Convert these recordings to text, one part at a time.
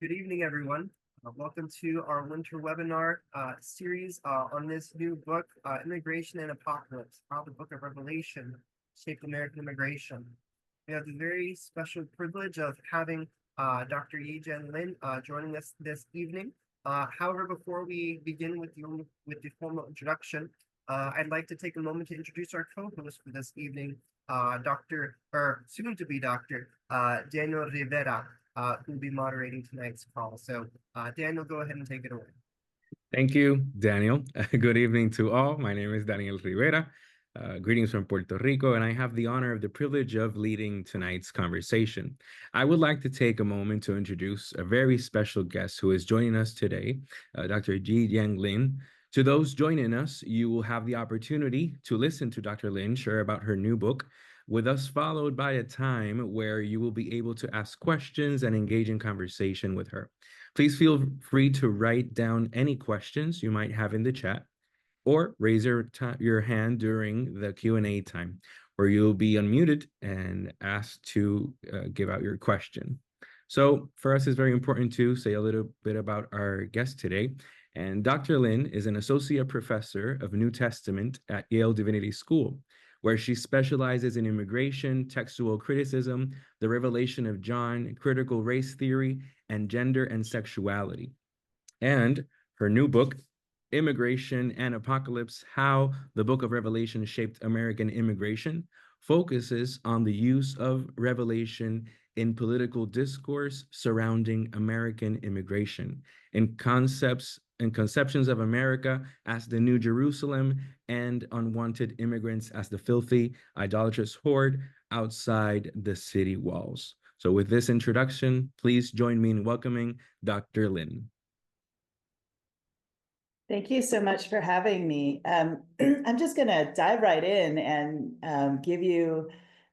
Good evening, everyone. Welcome to our winter webinar series on this new book, Immigration and Apocalypse, how the Book of Revelation shaped American immigration. We have the very special privilege of having Dr. Yi-Jen Lin joining us this evening. However, before we begin with the formal introduction, I'd like to take a moment to introduce our co-host for this evening, soon to be Dr. Daniel Rivera, who will be moderating tonight's call. So, Daniel, go ahead and take it away. Thank you, Daniel. Good evening to all. My name is Daniel Rivera. Greetings from Puerto Rico, and I have the honor of the privilege of leading tonight's conversation. I would like to take a moment to introduce a very special guest who is joining us today, Dr. Yi-Jen Lin. To those joining us, you will have the opportunity to listen to Dr. Lin share about her new book, with us followed by a time where you will be able to ask questions and engage in conversation with her. Please feel free to write down any questions you might have in the chat or raise your hand during the Q&A time, where you'll be unmuted and asked to give out your question. So for us, it's very important to say a little bit about our guest today. And Dr. Lin is an associate professor of New Testament at Yale Divinity School, where she specializes in immigration, textual criticism, the revelation of John, critical race theory, and gender and sexuality. And her new book, Immigration and Apocalypse, How the Book of Revelation Shaped American Immigration, focuses on the use of Revelation in political discourse surrounding American immigration, in conceptions of America as the New Jerusalem and unwanted immigrants as the filthy, idolatrous horde outside the city walls. So with this introduction, please join me in welcoming Dr. Lin. Thank you so much for having me. I'm just going to dive right in and give you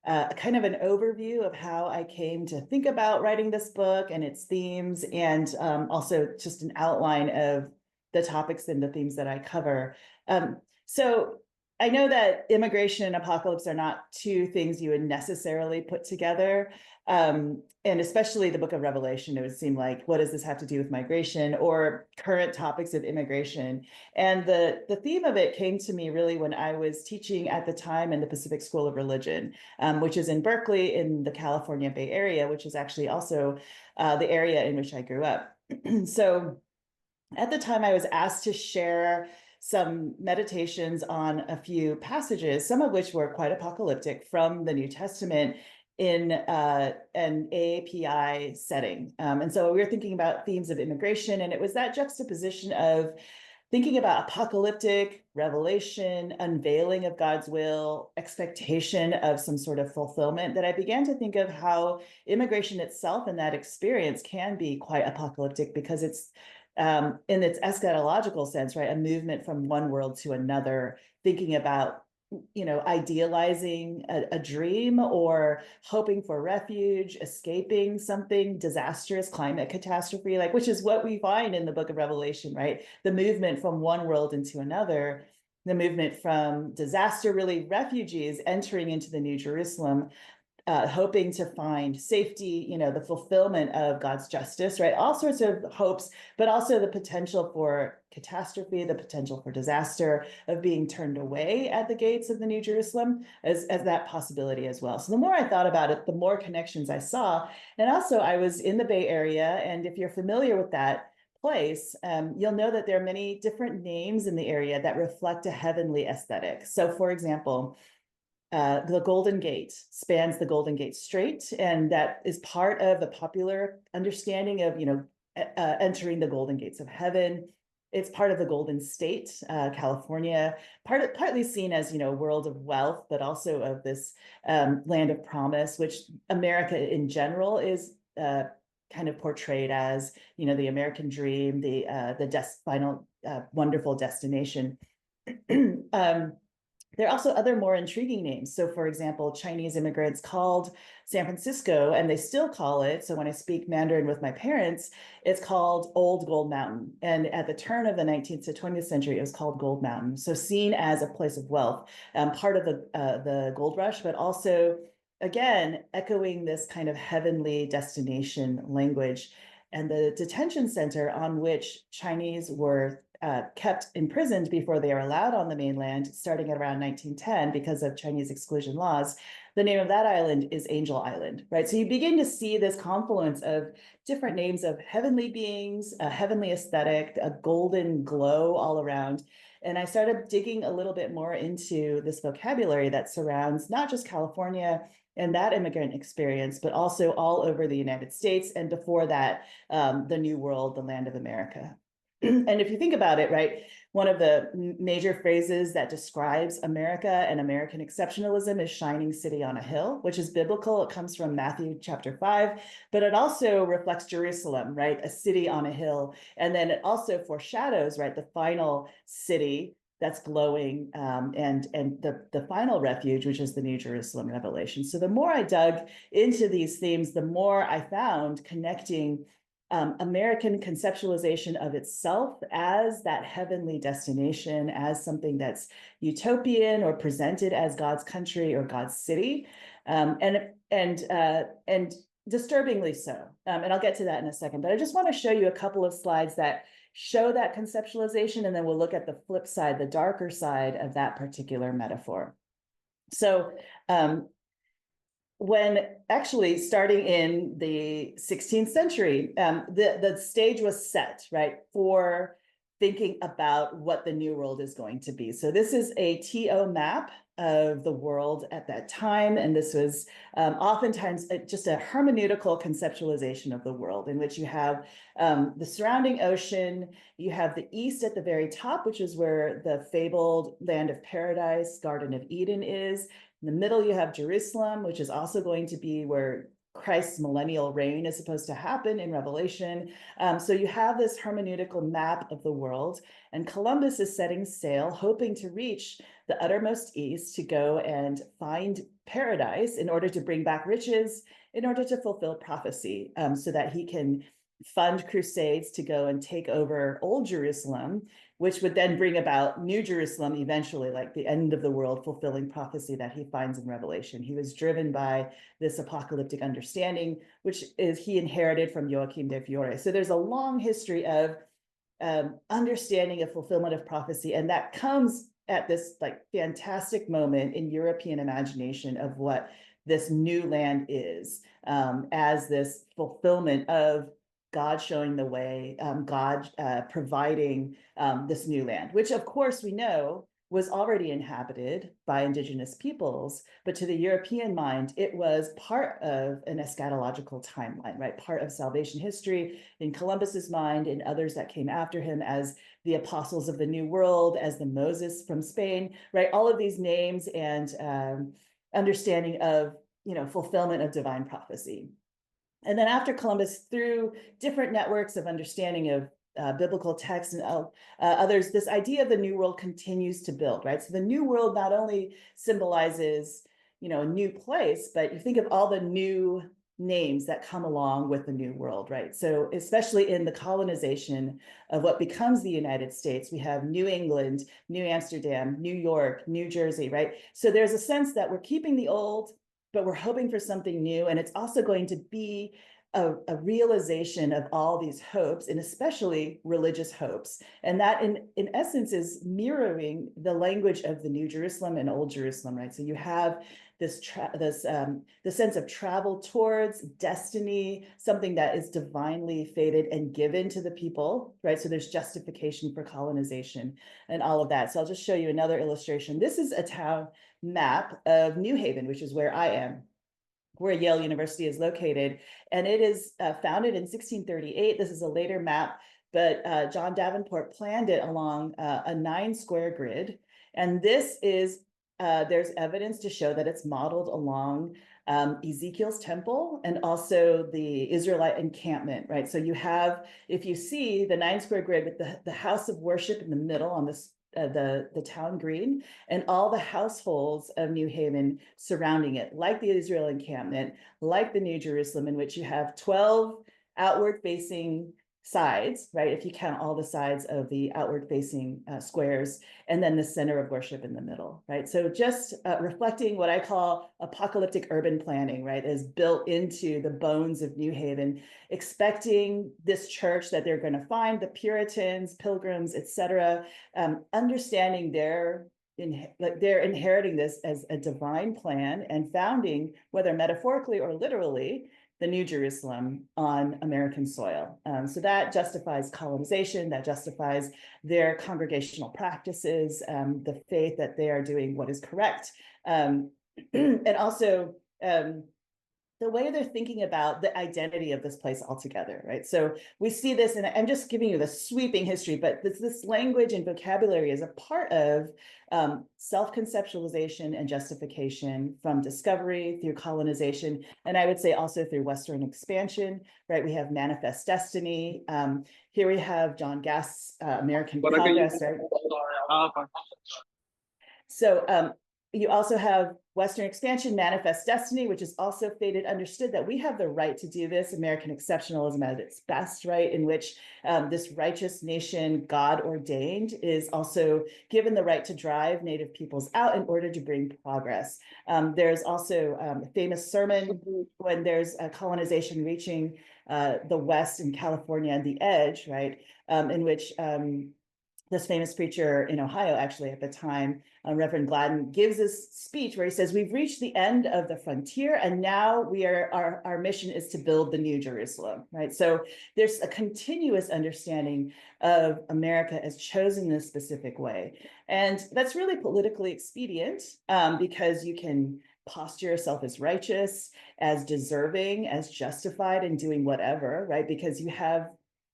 kind of an overview of how I came to think about writing this book and its themes, and also just an outline of the topics and the themes that I cover. So I know that immigration and apocalypse are not two things you would necessarily put together. And especially the Book of Revelation, it would seem like, what does this have to do with migration or current topics of immigration? And the theme of it came to me really when I was teaching at the time in the Pacific School of Religion, which is in Berkeley in the California Bay Area, which is actually also the area in which I grew up. So at the time, I was asked to share some meditations on a few passages, some of which were quite apocalyptic from the New Testament in an AAPI setting. And so we were thinking about themes of immigration, and it was that juxtaposition of thinking about apocalyptic, revelation, unveiling of God's will, expectation of some sort of fulfillment, that I began to think of how immigration itself and that experience can be quite apocalyptic, because it's in its eschatological sense, right, a movement from one world to another, thinking about, idealizing a dream or hoping for refuge, escaping something disastrous, climate catastrophe, which is what we find in the Book of Revelation, right? The movement from one world into another, the movement from disaster, really refugees entering into the New Jerusalem, hoping to find safety, the fulfillment of God's justice, right? All sorts of hopes, but also the potential for catastrophe, the potential for disaster, of being turned away at the gates of the New Jerusalem as that possibility as well. So the more I thought about it, the more connections I saw. And also I was in the Bay Area, and if you're familiar with that place, you'll know that there are many different names in the area that reflect a heavenly aesthetic. So for example, the Golden Gate spans the Golden Gate Strait, and that is part of the popular understanding of, entering the Golden Gates of heaven. It's part of the Golden State, California, partly seen as, world of wealth, but also of this land of promise, which America in general is kind of portrayed as, the American dream, the final wonderful destination. There are also other more intriguing names. So for example, Chinese immigrants called San Francisco, and they still call it, so when I speak Mandarin with my parents, it's called Old Gold Mountain. And at the turn of the 19th to 20th century, it was called Gold Mountain. So seen as a place of wealth, part of the gold rush, but also, again, echoing this kind of heavenly destination language. and the detention center on which Chinese were kept imprisoned before they are allowed on the mainland, starting at around 1910 because of Chinese exclusion laws. The name of that island is Angel Island, right? So you begin to see this confluence of different names of heavenly beings, a heavenly aesthetic, a golden glow all around. And I started digging a little bit more into this vocabulary that surrounds not just California and that immigrant experience, but also all over the United States. And before that, the New World, the land of America. And if you think about it, right, one of the major phrases that describes America and American exceptionalism is shining city on a hill, which is biblical. It comes from Matthew chapter 5, but it also reflects Jerusalem, right, a city on a hill. And then it also foreshadows, right, the final city that's glowing, and the final refuge, which is the New Jerusalem revelation. So the more I dug into these themes, the more I found connecting American conceptualization of itself as that heavenly destination, as something that's utopian or presented as God's country or God's city, and disturbingly so. And I'll get to that in a second. But I just want to show you a couple of slides that show that conceptualization, and then we'll look at the flip side, the darker side of that particular metaphor. So when actually starting in the 16th century, the stage was set, right, for thinking about what the New World is going to be. So this is a TO map of the world at that time. And this was oftentimes just a hermeneutical conceptualization of the world, in which you have the surrounding ocean, you have the east at the very top, which is where the fabled land of paradise, Garden of Eden is. In the middle, you have Jerusalem, which is also going to be where Christ's millennial reign is supposed to happen in Revelation. So you have this hermeneutical map of the world, and Columbus is setting sail, hoping to reach the uttermost east to go and find paradise in order to bring back riches, in order to fulfill prophecy, so that he can fund crusades to go and take over Old Jerusalem, which would then bring about New Jerusalem eventually, like the end of the world, fulfilling prophecy that he finds in Revelation. He was driven by this apocalyptic understanding, which is he inherited from Joachim de Fiore. So there's a long history of understanding of fulfillment of prophecy, and that comes at this like fantastic moment in European imagination of what this new land is, as this fulfillment of God showing the way, God providing this new land, which of course we know was already inhabited by indigenous peoples, but to the European mind, it was part of an eschatological timeline, right? Part of salvation history in Columbus's mind and others that came after him as the apostles of the New World, as the Moses from Spain, right? All of these names and understanding of, fulfillment of divine prophecy. And then after Columbus, through different networks of understanding of biblical texts and others, this idea of the New World continues to build, right? So the New World not only symbolizes, a new place, but you think of all the new names that come along with the New World, right? So especially in the colonization of what becomes the United States, we have New England, New Amsterdam, New York, New Jersey, right? So there's a sense that we're keeping the old, but we're hoping for something new. And it's also going to be a realization of all these hopes, and especially religious hopes. And that in essence is mirroring the language of the New Jerusalem and Old Jerusalem, right? So you have this the sense of travel towards destiny, something that is divinely fated and given to the people, right? So there's justification for colonization and all of that. So I'll just show you another illustration. This is a town map of New Haven, which is where I am, where Yale University is located. And it is founded in 1638. This is a later map, but John Davenport planned it along a 9-square grid. And this is, there's evidence to show that it's modeled along Ezekiel's temple and also the Israelite encampment, right? So you have, if you see the 9-square grid with the house of worship in the middle on this the town green, and all the households of New Haven surrounding it, like the Israel encampment, like the New Jerusalem, in which you have 12 outward facing sides, right? If you count all the sides of the outward facing squares, and then the center of worship in the middle, right? So just reflecting what I call apocalyptic urban planning, right, is built into the bones of New Haven, expecting this church that they're going to find the Puritans, Pilgrims, etc., understanding they're inheriting this as a divine plan and founding, whether metaphorically or literally, the New Jerusalem on American soil. So that justifies colonization, that justifies their congregational practices, the faith that they are doing what is correct. And also the way they're thinking about the identity of this place altogether, right? So we see this, and I'm just giving you the sweeping history, but this language and vocabulary is a part of self-conceptualization and justification from discovery through colonization, and I would say also through Western expansion, right? We have manifest destiny. Here we have John Gast's American Progress, right? So you also have Western expansion, manifest destiny, which is also fated, understood that we have the right to do this, American exceptionalism at its best, right, in which this righteous nation, God ordained, is also given the right to drive Native peoples out in order to bring progress. There's also a famous sermon when there's a colonization reaching the West in California and the edge, right, in which this famous preacher in Ohio, actually at the time, Reverend Gladden, gives this speech where he says, we've reached the end of the frontier, and now our mission is to build the New Jerusalem, right? So there's a continuous understanding of America as chosen in a specific way. And that's really politically expedient because you can posture yourself as righteous, as deserving, as justified in doing whatever, right? Because you have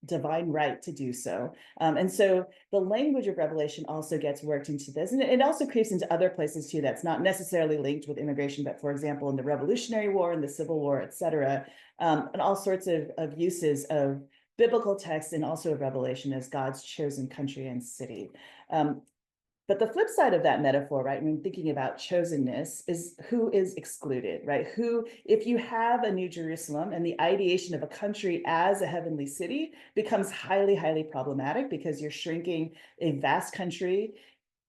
divine right to do so. And so the language of Revelation also gets worked into this. And it also creeps into other places too, that's not necessarily linked with immigration, but for example, in the Revolutionary War and the Civil War, et cetera, and all sorts of uses of biblical text and also of Revelation as God's chosen country and city. But the flip side of that metaphor, right, when thinking about chosenness, is who is excluded, right? Who, if you have a New Jerusalem and the ideation of a country as a heavenly city becomes highly, highly problematic because you're shrinking a vast country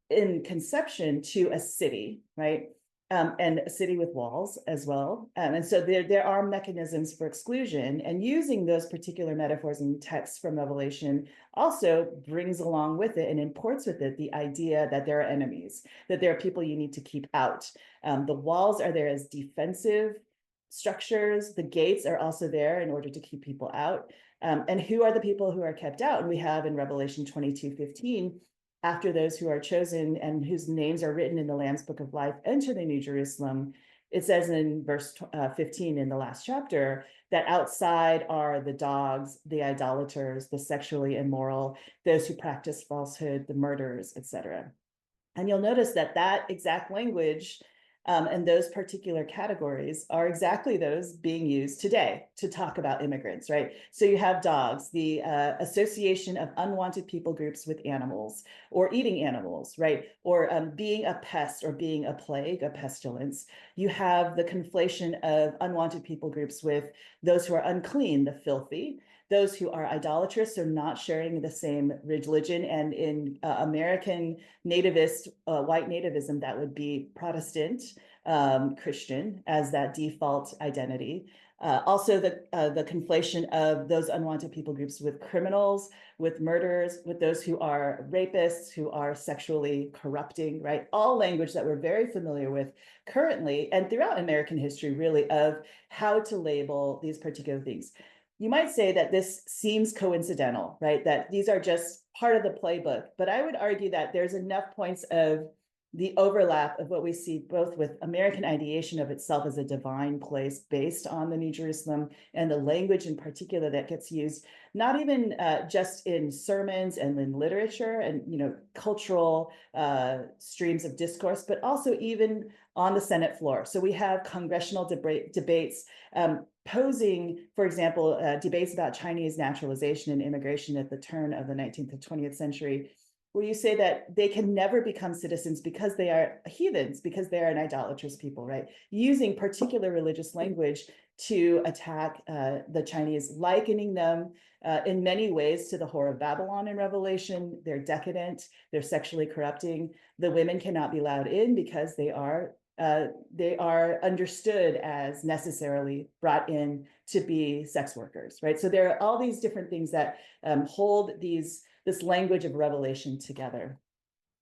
in conception to a city, right? And a city with walls as well. And so there are mechanisms for exclusion, and using those particular metaphors and texts from Revelation also brings along with it and imports with it the idea that there are enemies, that there are people you need to keep out. The walls are there as defensive structures. The gates are also there in order to keep people out. And who are the people who are kept out? And we have in Revelation 22:15, after those who are chosen and whose names are written in the Lamb's Book of Life enter the New Jerusalem, it says in verse 15 in the last chapter that outside are the dogs, the idolaters, the sexually immoral, those who practice falsehood, the murderers, etc. And you'll notice that that exact language and those particular categories are exactly those being used today to talk about immigrants, right? So you have dogs, the association of unwanted people groups with animals, or eating animals, right? Or being a pest or being a plague, a pestilence. You have the conflation of unwanted people groups with those who are unclean, the filthy, those who are idolatrous, so not sharing the same religion. And in American nativist, white nativism, that would be Protestant Christian as that default identity. Also the conflation of those unwanted people groups with criminals, with murderers, with those who are rapists, who are sexually corrupting, right? All language that we're very familiar with currently and throughout American history, really, of how to label these particular things. You might say that this seems coincidental, right? That these are just part of the playbook, but I would argue that there's enough points of the overlap of what we see both with American ideation of itself as a divine place based on the New Jerusalem and the language in particular that gets used, not even just in sermons and in literature and, you know, cultural streams of discourse, but also even on the Senate floor. So we have congressional debates posing, for example, debates about Chinese naturalization and immigration at the turn of the 19th and 20th century, where you say that they can never become citizens because they are heathens, because they are an idolatrous people, right? Using particular religious language to attack the Chinese, likening them in many ways to the whore of Babylon in Revelation. They're decadent, they're sexually corrupting. The women cannot be allowed in because they are understood as necessarily brought in to be sex workers, right? So there are all these different things that hold this language of Revelation together.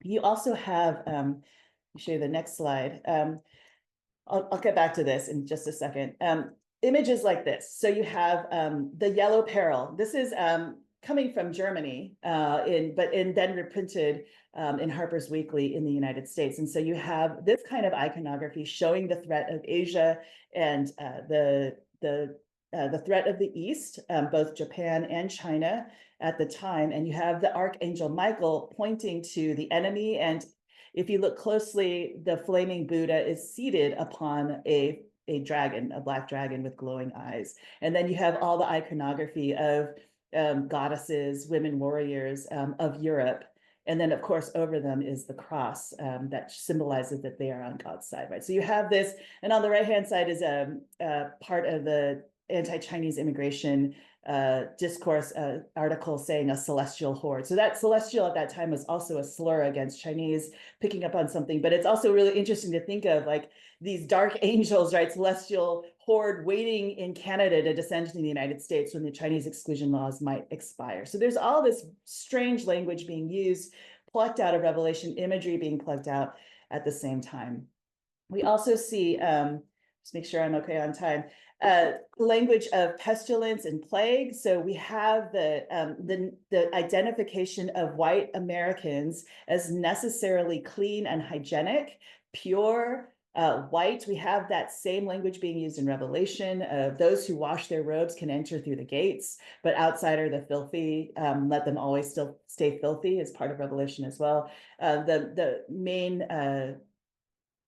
You also have, I'll show you the next slide. I'll get back to this in just a second. Images like this. So you have the yellow peril. This is coming from Germany, then reprinted in Harper's Weekly in the United States. And so you have this kind of iconography showing the threat of Asia and the threat of the East, both Japan and China at the time. And you have the Archangel Michael pointing to the enemy. And if you look closely, the flaming Buddha is seated upon a dragon, a black dragon with glowing eyes. And then you have all the iconography of goddesses, women warriors of Europe. And then, of course, over them is the cross that symbolizes that they are on God's side, right? So you have this, and on the right-hand side is a part of the anti-Chinese immigration discourse article saying a celestial horde. So that celestial at that time was also a slur against Chinese, picking up on something. But it's also really interesting to think of like these dark angels, right? Celestial horde waiting in Canada to descend to the United States when the Chinese exclusion laws might expire. So there's all this strange language being used, plucked out of Revelation, imagery being plucked out at the same time. We also see, just make sure I'm okay on time, language of pestilence and plague. So we have the identification of white Americans as necessarily clean and hygienic, pure, white. We have that same language being used in Revelation. Those who wash their robes can enter through the gates, but outside are the filthy. Let them always still stay filthy is part of Revelation as well. The main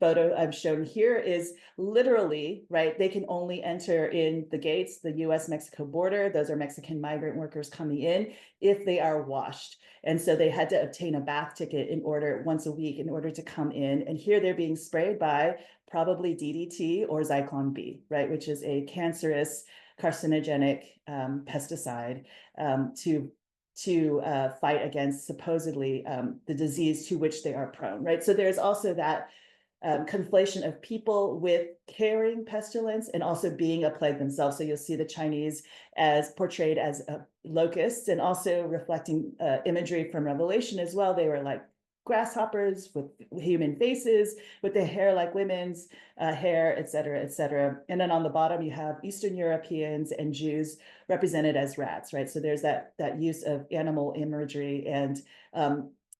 photo I've shown here is literally, right, they can only enter in the gates, the US-Mexico border. Those are Mexican migrant workers coming in if they are washed. And so they had to obtain a bath ticket once a week in order to come in. And here they're being sprayed by probably DDT or Zyklon B, right, which is a cancerous, carcinogenic pesticide to fight against supposedly the disease to which they are prone, right? So there's also that conflation of people with carrying pestilence and also being a plague themselves. So you'll see the Chinese as portrayed as locusts, and also reflecting imagery from Revelation as well. They were like grasshoppers with human faces, with the hair like women's hair, et cetera, et cetera. And then on the bottom, you have Eastern Europeans and Jews represented as rats, right? So there's that use of animal imagery and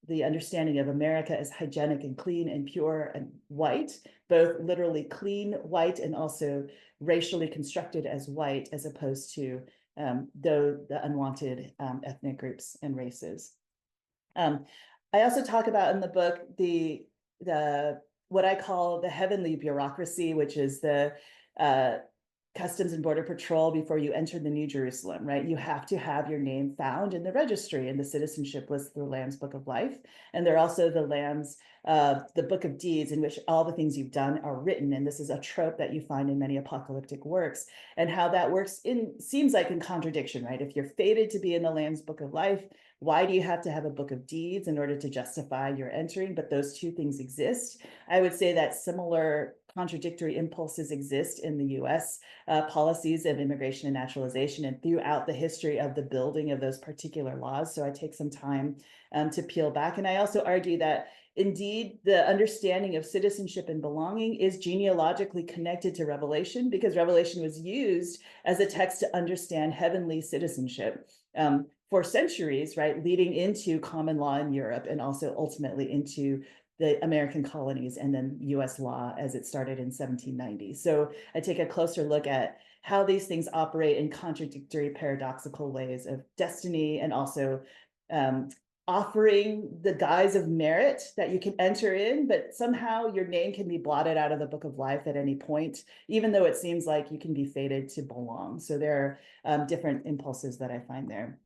the understanding of America as hygienic and clean and pure and white, both literally clean, white, and also racially constructed as white, as opposed to the unwanted ethnic groups and races. I also talk about in the book the what I call the heavenly bureaucracy, which is the Customs and Border Patrol before you enter the New Jerusalem, right? You have to have your name found in the registry in the citizenship list, the Lamb's Book of Life. And they're also the Lamb's, the Book of Deeds, in which all the things you've done are written. And this is a trope that you find in many apocalyptic works. And how that works seems like in contradiction, right? If you're fated to be in the Lamb's Book of Life, why do you have to have a book of deeds in order to justify your entering? But those two things exist. I would say that similar contradictory impulses exist in the US policies of immigration and naturalization and throughout the history of the building of those particular laws. So I take some time to peel back. And I also argue that indeed, the understanding of citizenship and belonging is genealogically connected to Revelation, because Revelation was used as a text to understand heavenly citizenship for centuries, right, leading into common law in Europe and also ultimately into the American colonies and then US law as it started in 1790. So I take a closer look at how these things operate in contradictory, paradoxical ways of destiny, and also offering the guise of merit that you can enter in, but somehow your name can be blotted out of the book of life at any point, even though it seems like you can be fated to belong. So there are different impulses that I find there.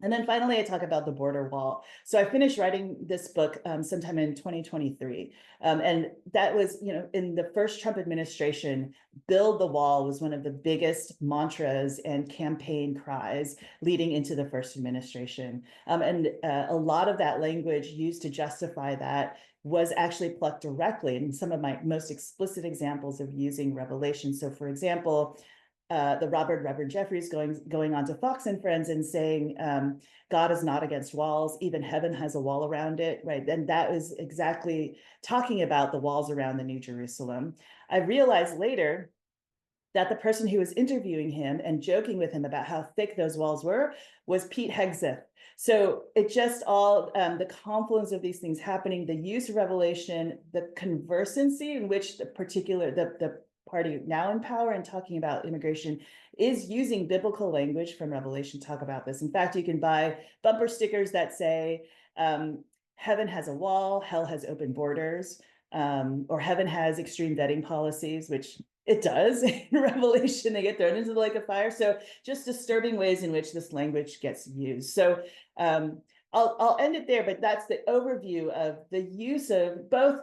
And then finally, I talk about the border wall. So I finished writing this book sometime in 2023. And that was, in the first Trump administration, build the wall was one of the biggest mantras and campaign cries leading into the first administration. And a lot of that language used to justify that was actually plucked directly in some of my most explicit examples of using Revelation. So for example, the Reverend Jeffries going on to Fox and Friends and saying, God is not against walls, even heaven has a wall around it, right? And that was exactly talking about the walls around the New Jerusalem. I realized later that the person who was interviewing him and joking with him about how thick those walls were was Pete Hegseth. So it just all, the confluence of these things happening, the use of Revelation, the conversancy in which the party now in power and talking about immigration is using biblical language from Revelation to talk about this. In fact, you can buy bumper stickers that say, heaven has a wall, hell has open borders, or heaven has extreme vetting policies, which it does in Revelation. They get thrown into the lake of fire. So just disturbing ways in which this language gets used. So I'll end it there, but that's the overview of the use of both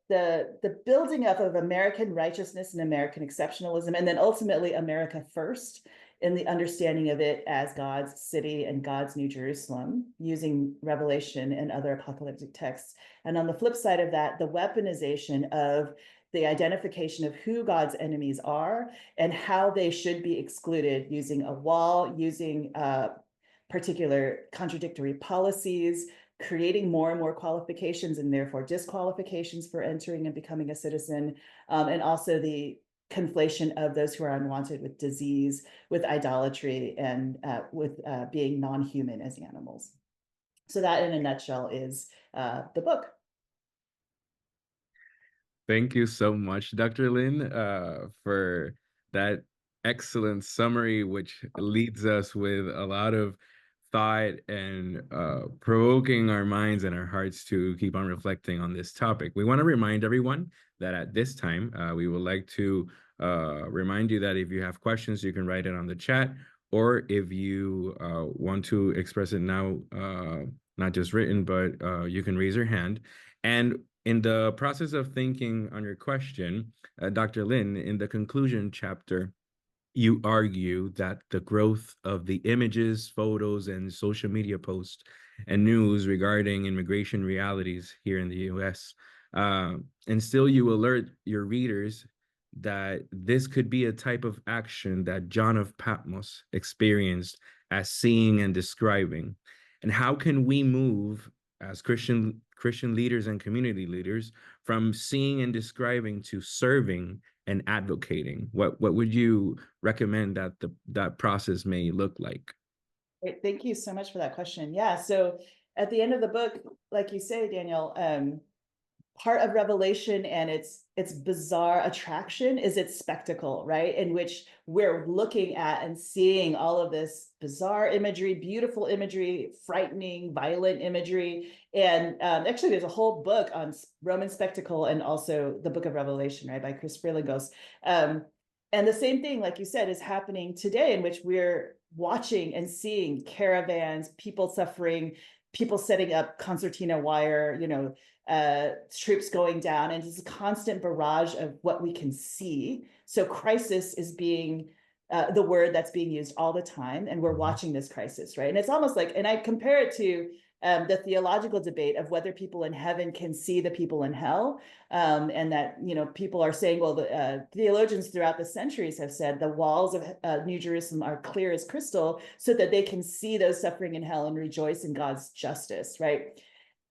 the building up of American righteousness and American exceptionalism, and then ultimately America first in the understanding of it as God's city and God's New Jerusalem, using Revelation and other apocalyptic texts. And on the flip side of that, the weaponization of the identification of who God's enemies are and how they should be excluded, using a wall, using particular contradictory policies, creating more and more qualifications and therefore disqualifications for entering and becoming a citizen, and also the conflation of those who are unwanted with disease, with idolatry, and with being non-human as animals. So that in a nutshell is the book. Thank you so much, Dr. Lin, for that excellent summary, which leads us with a lot of thought and provoking our minds and our hearts to keep on reflecting on this topic. We want to remind everyone that at this time, we would like to remind you that if you have questions, you can write it on the chat, or if you want to express it now, not just written, but you can raise your hand. And in the process of thinking on your question, Dr. Lin, in the conclusion chapter, you argue that the growth of the images, photos, and social media posts and news regarding immigration realities here in the US, and still you alert your readers that this could be a type of action that John of Patmos experienced as seeing and describing. And how can we move as Christian leaders and community leaders from seeing and describing to serving and advocating? What would you recommend that that process may look like? Great. Thank you so much for that question. Yeah, so at the end of the book, like you say, Daniel, part of Revelation and its bizarre attraction is its spectacle, right? In which we're looking at and seeing all of this bizarre imagery, beautiful imagery, frightening, violent imagery. And actually, there's a whole book on Roman spectacle and also the book of Revelation, right, by Chris Freelingos. And the same thing, like you said, is happening today, in which we're watching and seeing caravans, people suffering, people setting up concertina wire, troops going down, and it's a constant barrage of what we can see. So crisis is being the word that's being used all the time, and we're watching this crisis, right? And it's almost like, and I compare it to the theological debate of whether people in heaven can see the people in hell, and that people are saying, well, the theologians throughout the centuries have said the walls of New Jerusalem are clear as crystal, so that they can see those suffering in hell and rejoice in God's justice, right?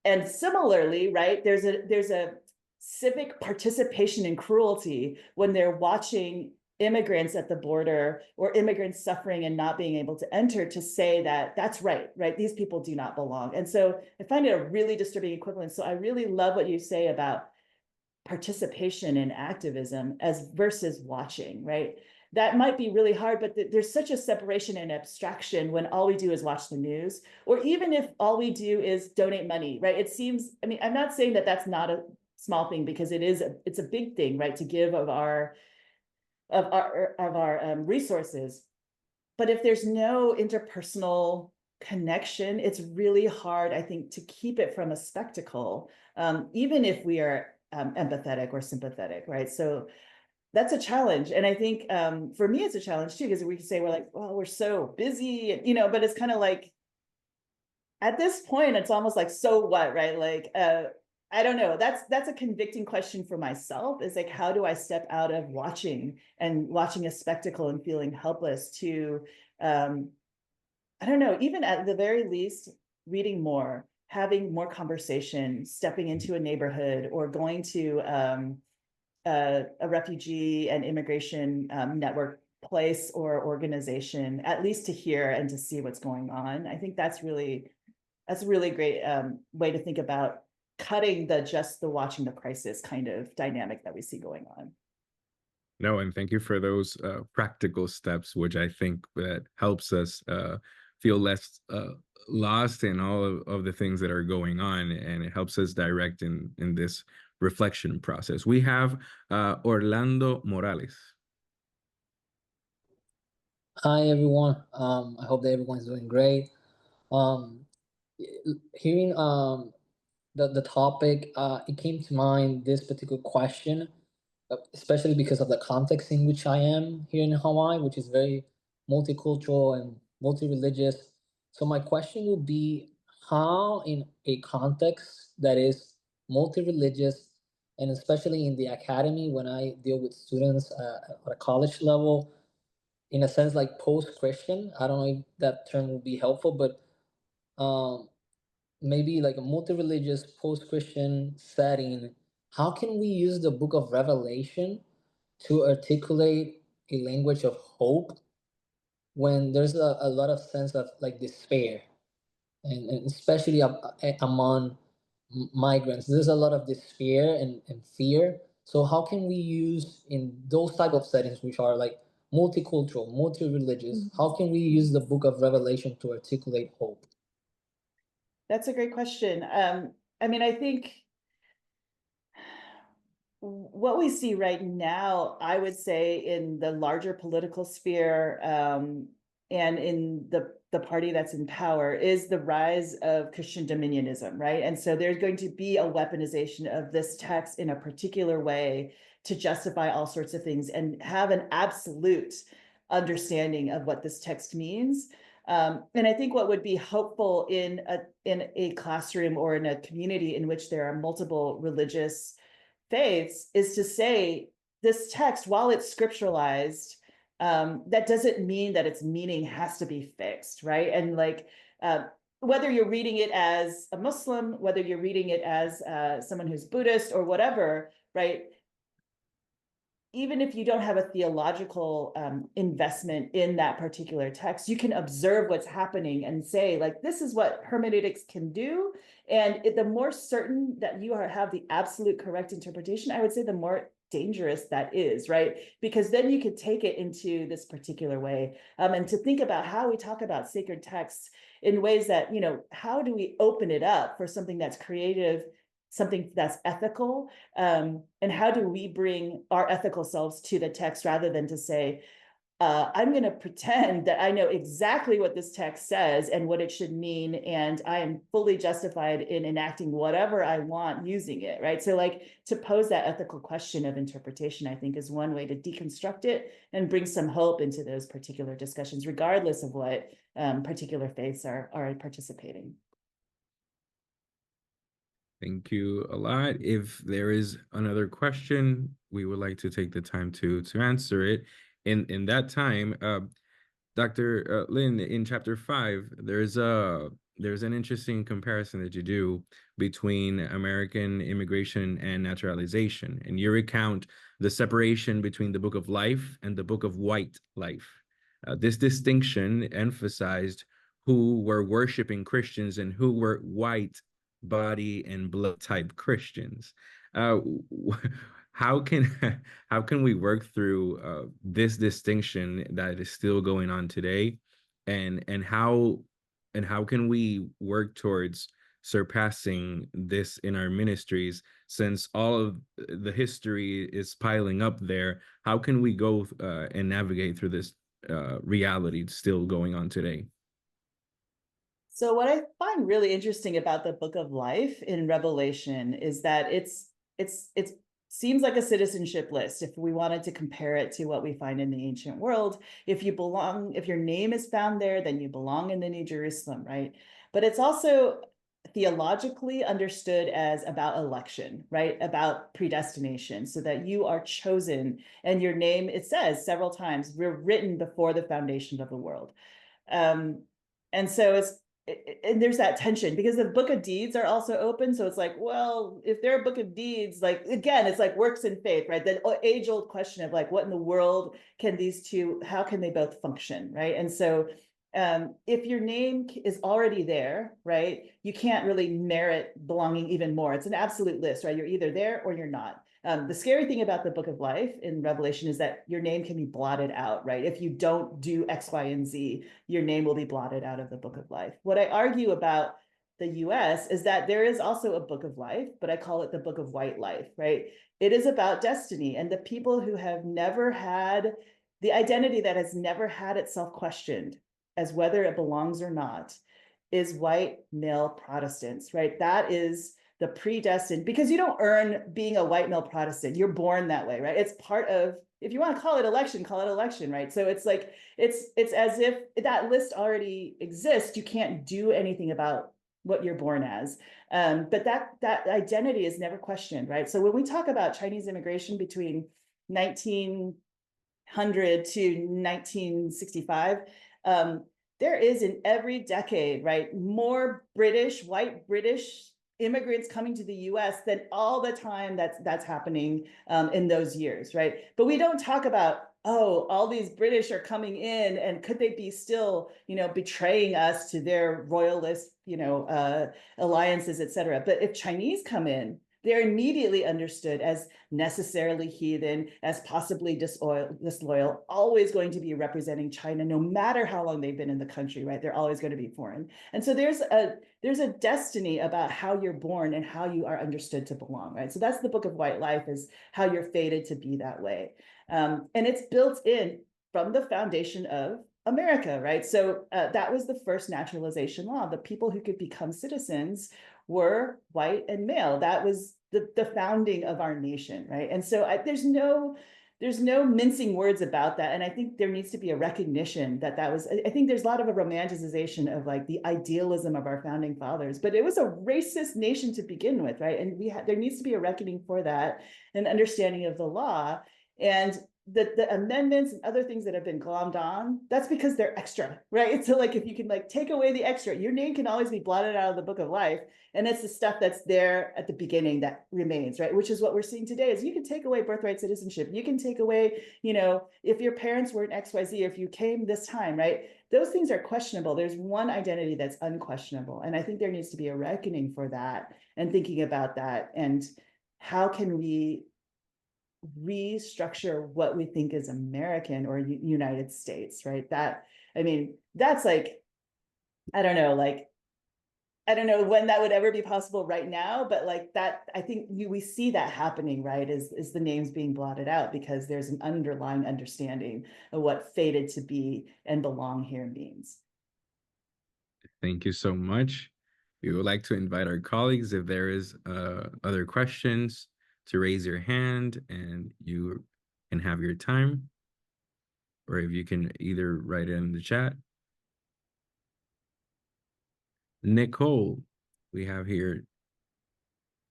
And similarly, right, there's a civic participation in cruelty when they're watching immigrants at the border or immigrants suffering and not being able to enter, to say that that's right, these people do not belong. And so I find it a really disturbing equivalence. So I really love what you say about participation and activism as versus watching, right? That might be really hard, but there's such a separation and abstraction when all we do is watch the news, or even if all we do is donate money, right? It seems, I mean, I'm not saying that that's not a small thing, because it's a big thing, right? To give of our resources. but if there's no interpersonal connection, it's really hard, I think, to keep it from a spectacle, even if we are empathetic or sympathetic, right? So that's a challenge. And I think for me, it's a challenge too, because we can say we're like, well, we're so busy, and, you know, but it's kind of like, at this point, it's almost like, so what, right? Like, I don't know. That's a convicting question for myself, is like, how do I step out of watching a spectacle and feeling helpless to, I don't know, even at the very least, reading more, having more conversation, stepping into a neighborhood, or going to a refugee and immigration network place or organization, at least to hear and to see what's going on. I think that's a really great way to think about cutting just the watching the crisis kind of dynamic that we see going on. No, and thank you for those practical steps, which I think that helps us feel less lost in all of the things that are going on, and it helps us direct in this reflection process. We have Orlando Morales. Hi everyone. I hope that everyone's doing great. Um, Hearing the topic, it came to mind this particular question, especially because of the context in which I am here in Hawaii, which is very multicultural and multi-religious. So my question would be, how in a context that is multi-religious, and especially in the academy, when I deal with students at a college level, in a sense like post-Christian. I don't know if that term would be helpful, but um, maybe like a multi-religious post-Christian setting. How can we use the Book of Revelation to articulate a language of hope when there's a lot of sense of like despair, and especially among migrants, there's a lot of despair and fear. So how can we use in those type of settings, which are like multicultural, multi-religious, how can we use the Book of Revelation to articulate hope? That's a great question. I mean, I think what we see right now, I would say, in the larger political sphere, and in the party that's in power, is the rise of Christian dominionism, right? And so there's going to be a weaponization of this text in a particular way to justify all sorts of things and have an absolute understanding of what this text means. And I think what would be hopeful in a classroom or in a community in which there are multiple religious faiths is to say, this text, while it's scripturalized, that doesn't mean that its meaning has to be fixed, right? And like, whether you're reading it as a Muslim, whether you're reading it as someone who's Buddhist or whatever, right? Even if you don't have a theological investment in that particular text, you can observe what's happening and say, like, this is what hermeneutics can do. And the more certain that you have the absolute correct interpretation, I would say the more dangerous that is, right? Because then you could take it into this particular way. And to think about how we talk about sacred texts in ways that, you know, how do we open it up for something that's creative, something that's ethical, and how do we bring our ethical selves to the text rather than to say, I'm going to pretend that I know exactly what this text says and what it should mean, and I am fully justified in enacting whatever I want using it, right? So like, to pose that ethical question of interpretation, I think, is one way to deconstruct it and bring some hope into those particular discussions, regardless of what particular faiths are participating. Thank you a lot. If there is another question, we would like to take the time to answer it. In that time, Dr. Lin, in chapter 5, there's an interesting comparison that you do between American immigration and naturalization, and you recount the separation between the Book of Life and the Book of White Life. This distinction emphasized who were worshiping Christians and who were white body and blood type Christians. Uh, how can how can we work through this distinction that is still going on today, and how can we work towards surpassing this in our ministries, since all of the history is piling up there? How can we go and navigate through this reality still going on today? So what I find really interesting about the Book of Life in Revelation is that it seems like a citizenship list. If we wanted to compare it to what we find in the ancient world, if your name is found there, then you belong in the New Jerusalem, right? But it's also theologically understood as about election, right? About predestination, so that you are chosen and your name, it says several times, we're written before the foundation of the world. And so and there's that tension because the book of deeds are also open. So it's like, well, if they're a book of deeds, like, again, it's like works in faith, right? The age old question of like, what in the world can these two, how can they both function, right? And so if your name is already there, right, you can't really merit belonging even more. It's an absolute list, right? You're either there or you're not. The scary thing about the Book of Life in Revelation is that your name can be blotted out, right? If you don't do X, Y, and Z, your name will be blotted out of the Book of Life. What I argue about the US is that there is also a Book of Life, but I call it the Book of White Life, right? It is about destiny and the people who have never had the identity that has never had itself questioned as whether it belongs or not is white male Protestants, right? That is the predestined, because you don't earn being a white male Protestant. You're born that way, right? It's part of, if you want to call it election, right? So it's like, it's as if that list already exists. You can't do anything about what you're born as. But that identity is never questioned, right? So when we talk about Chinese immigration between 1900 to 1965, there is in every decade, right, more white British immigrants coming to the US than all the time that's happening in those years, right? But we don't talk about, oh, all these British are coming in and could they be still, betraying us to their royalist, alliances, et cetera. But if Chinese come in, they're immediately understood as necessarily heathen, as possibly disloyal, always going to be representing China, no matter how long they've been in the country, right? They're always going to be foreign. And so there's a destiny about how you're born and how you are understood to belong, right? So that's the Book of White Life, is how you're fated to be that way. And it's built in from the foundation of America, right? So that was the first naturalization law. The people who could become citizens were white and male. That was the founding of our nation, right? And so there's no mincing words about that. And I think there needs to be a recognition that was, I think there's a lot of a romanticization of like the idealism of our founding fathers, but it was a racist nation to begin with, right? And there needs to be a reckoning for that, an understanding of the law. And the amendments and other things that have been glommed on, that's because they're extra, right? So like if you can like take away the extra, your name can always be blotted out of the Book of Life. And it's the stuff that's there at the beginning that remains, right? Which is what we're seeing today, is you can take away birthright citizenship. You can take away, if your parents were in XYZ, if you came this time, right? Those things are questionable. There's one identity that's unquestionable. And I think there needs to be a reckoning for that and thinking about that. And how can we restructure what we think is American or United States, right? That's like, I don't know when that would ever be possible right now, but like that, I think we see that happening, right? Is the names being blotted out because there's an underlying understanding of what fated to be and belong here means. Thank you so much. We would like to invite our colleagues, if there is other questions, to raise your hand and you can have your time, or if you can either write it in the chat. Nicole, we have here.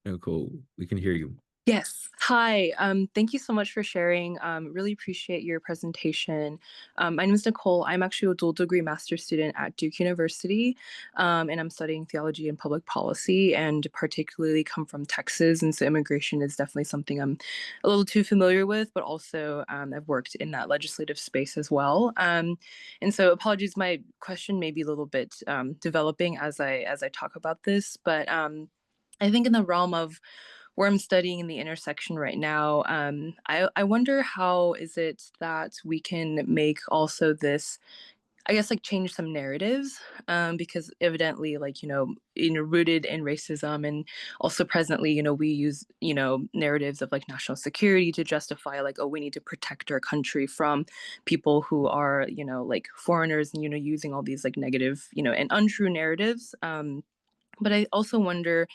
Nicole, we can hear you. Yes. Hi. Thank you so much for sharing. Really appreciate your presentation. My name is Nicole. I'm actually a dual degree master's student at Duke University, and I'm studying theology and public policy, and particularly come from Texas. And so immigration is definitely something I'm a little too familiar with, but also I've worked in that legislative space as well. And so apologies, my question may be a little bit developing as I talk about this, but I think in the realm of where I'm studying in the intersection right now, I wonder how is it that we can make also this I guess like change some narratives, because evidently, like, rooted in racism, and also presently, we use, narratives of like national security to justify like, oh, we need to protect our country from people who are, like foreigners, and, using all these like negative, and untrue narratives. But I also wonder,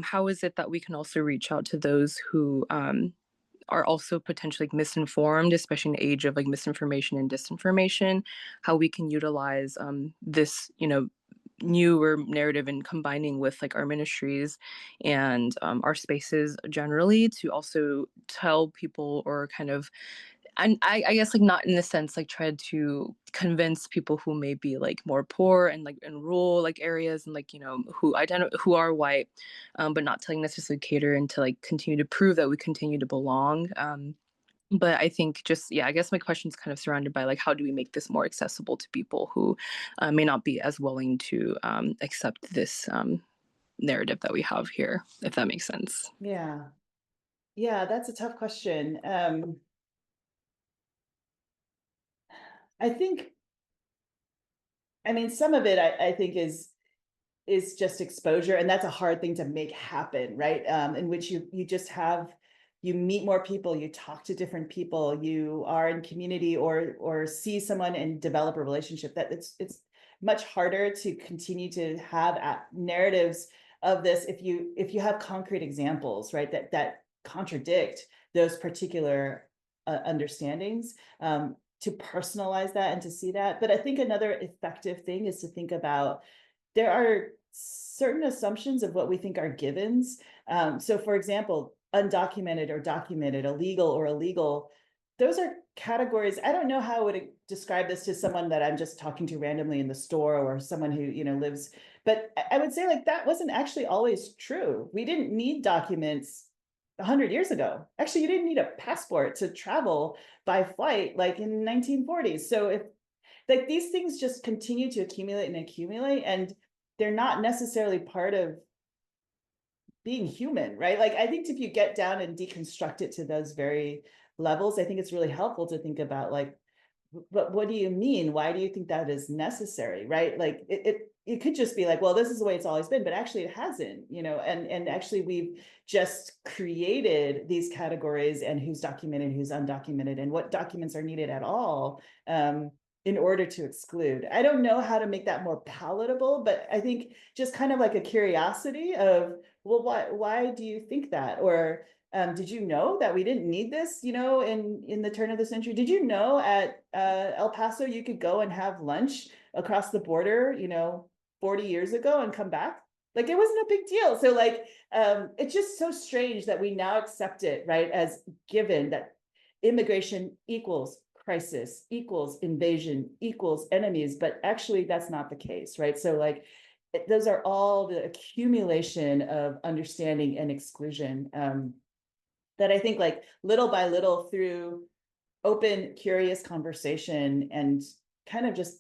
how is it that we can also reach out to those who, are also potentially like misinformed, especially in the age of like misinformation and disinformation, how we can utilize this, newer narrative and combining with like our ministries and our spaces generally to also tell people, or kind of, and I guess like not in the sense like try to convince people who may be like more poor and like in rural like areas, and like who are white, but not telling necessarily cater and to like continue to prove that we continue to belong. But I think just, yeah, I guess my question is kind of surrounded by like, how do we make this more accessible to people who may not be as willing to accept this narrative that we have here, if that makes sense. Yeah. That's a tough question. I think, I mean, some of it I think is just exposure, and that's a hard thing to make happen, right? In which you just have, you meet more people, you talk to different people, you are in community, or see someone and develop a relationship. That it's much harder to continue to have narratives of this if you have concrete examples, right, that contradict those particular understandings. To personalize that and to see that. But I think another effective thing is to think about, there are certain assumptions of what we think are givens. So for example, undocumented or documented, illegal or illegal, those are categories. I don't know how I would describe this to someone that I'm just talking to randomly in the store, or someone who, lives, but I would say like that wasn't actually always true. We didn't need documents 100 years ago. Actually, you didn't need a passport to travel by flight like in 1940s. So if like these things just continue to accumulate and accumulate, and they're not necessarily part of being human, right? Like I think if you get down and deconstruct it to those very levels, I think it's really helpful to think about like, but what do you mean? Why do you think that is necessary, right? Like it could just be like, well, this is the way it's always been, but actually it hasn't, and actually we've just created these categories, and who's documented, who's undocumented, and what documents are needed at all, in order to exclude. I don't know how to make that more palatable, but I think just kind of like a curiosity of, well, why do you think that? Or did you know that we didn't need this, in the turn of the century? Did you know at El Paso you could go and have lunch across the border, 40 years ago and come back? Like it wasn't a big deal. So like, it's just so strange that we now accept it, right, as given that immigration equals crisis, equals invasion, equals enemies, but actually that's not the case, right? So like, those are all the accumulation of understanding and exclusion, that I think like little by little through open, curious conversation and kind of just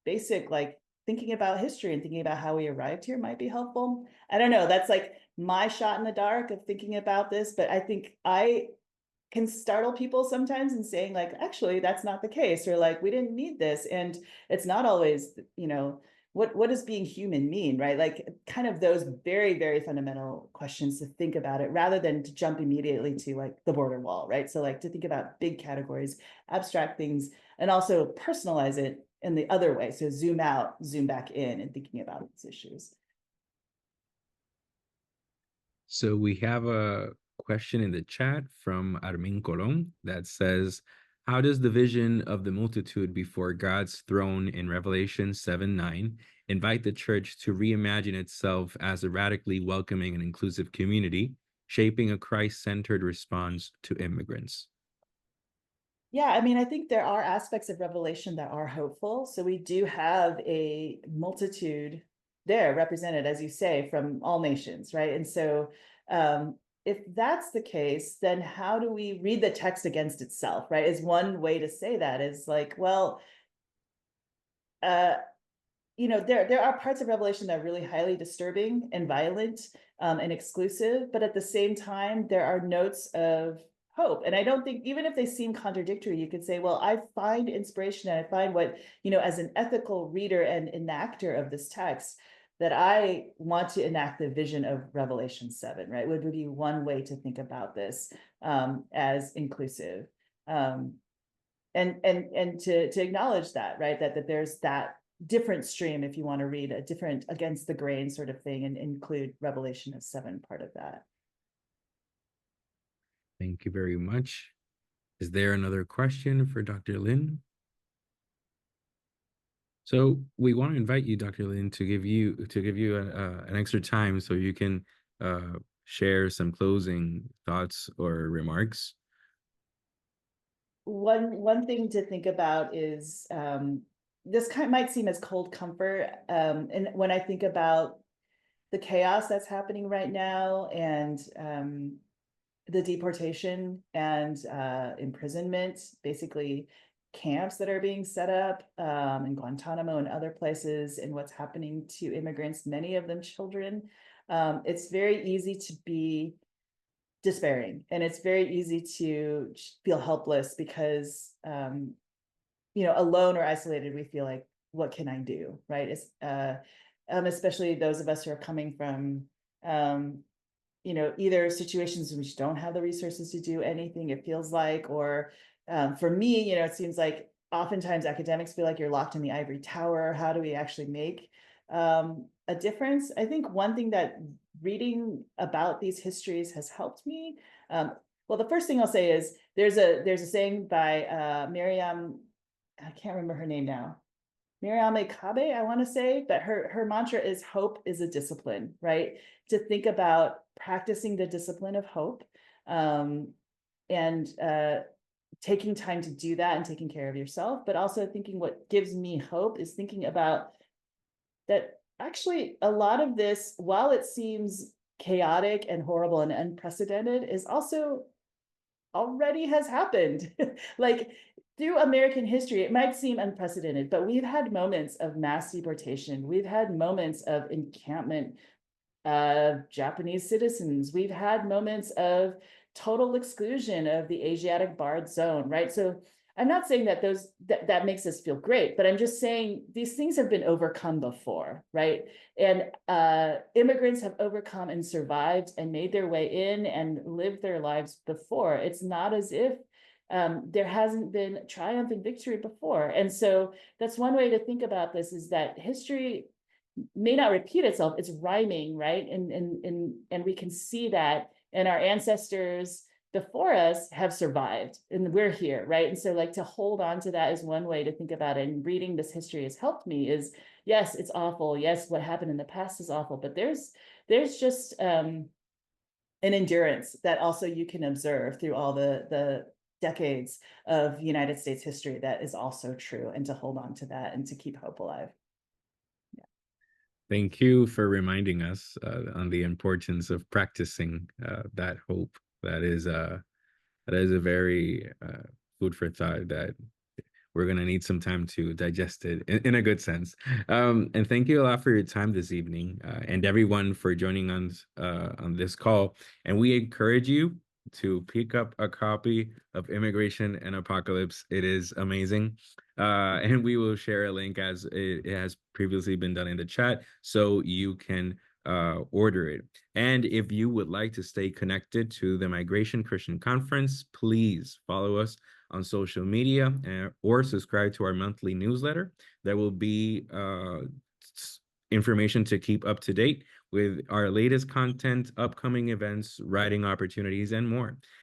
basic, like thinking about history and thinking about how we arrived here might be helpful. I don't know, that's like my shot in the dark of thinking about this, but I think I can startle people sometimes in saying like, actually, that's not the case, or like, we didn't need this. And it's not always, what does being human mean, right? Like kind of those very, very fundamental questions to think about it, rather than to jump immediately to like the border wall, right? So like to think about big categories, abstract things, and also personalize it in the other way. So zoom out, zoom back in, and thinking about these issues. So we have a question in the chat from Armin Colon that says, how does the vision of the multitude before God's throne in Revelation 7:9 invite the church to reimagine itself as a radically welcoming and inclusive community, shaping a Christ-centered response to immigrants? Yeah, I mean, I think there are aspects of Revelation that are hopeful. So we do have a multitude there represented, as you say, from all nations, right? And so if that's the case, then how do we read the text against itself, right? Is one way to say that is like, well, there are parts of Revelation that are really highly disturbing and violent, and exclusive, but at the same time, there are notes of hope. And I don't think, even if they seem contradictory, you could say, well, I find inspiration and I find what, you know, as an ethical reader and enactor of this text, that I want to enact the vision of Revelation 7, right? Would be one way to think about this as inclusive. And to acknowledge that, right? That there's that different stream, if you want to read a different against the grain sort of thing, and include Revelation as 7 part of that. Thank you very much. Is there another question for Dr. Lin? So we want to invite you, Dr. Lin, to give you an extra time so you can share some closing thoughts or remarks. One thing to think about is this might seem as cold comfort, and when I think about the chaos that's happening right now, and the deportation and imprisonment, basically camps that are being set up in Guantanamo and other places, and what's happening to immigrants, many of them children, it's very easy to be despairing, and it's very easy to feel helpless because you know, alone or isolated, we feel like, what can I do, right? It's especially those of us who are coming from you know, either situations in which don't have the resources to do anything, it feels like, or for me, you know, it seems like oftentimes academics feel like you're locked in the ivory tower. How do we actually make a difference? I think one thing that reading about these histories has helped me. Well, the first thing I'll say is there's a saying by Miriam, I can't remember her name now, Miriam Kabe, I want to say, but her mantra is hope is a discipline, right? To think about practicing the discipline of hope, and taking time to do that and taking care of yourself, but also thinking what gives me hope is thinking about that actually a lot of this, while it seems chaotic and horrible and unprecedented, is also already has happened. Like through American history, it might seem unprecedented, but we've had moments of mass deportation. We've had moments of encampment of Japanese citizens. We've had moments of total exclusion of the Asiatic barred zone, right? So I'm not saying that that makes us feel great, but I'm just saying these things have been overcome before, right? And immigrants have overcome and survived and made their way in and lived their lives before. It's not as if there hasn't been triumph and victory before. And so that's one way to think about this, is that history may not repeat itself, it's rhyming, right? And we can see that, and our ancestors before us have survived and we're here, right? And so like to hold on to that is one way to think about it. And reading this history has helped me is, yes, it's awful. Yes, what happened in the past is awful, but there's just an endurance that also you can observe through all the decades of United States history that is also true, and to hold on to that and to keep hope alive. Thank you for reminding us on the importance of practicing that hope. That is a very food for thought that we're going to need some time to digest it in a good sense. And thank you a lot for your time this evening, and everyone for joining us on this call. And we encourage you to pick up a copy of Immigration and Apocalypse. It is amazing. And we will share a link, as it has previously been done in the chat, so you can order it. And if you would like to stay connected to the Migration Christian Conference, please follow us on social media or subscribe to our monthly newsletter. There will be information to keep up to date with our latest content, upcoming events, writing opportunities, and more.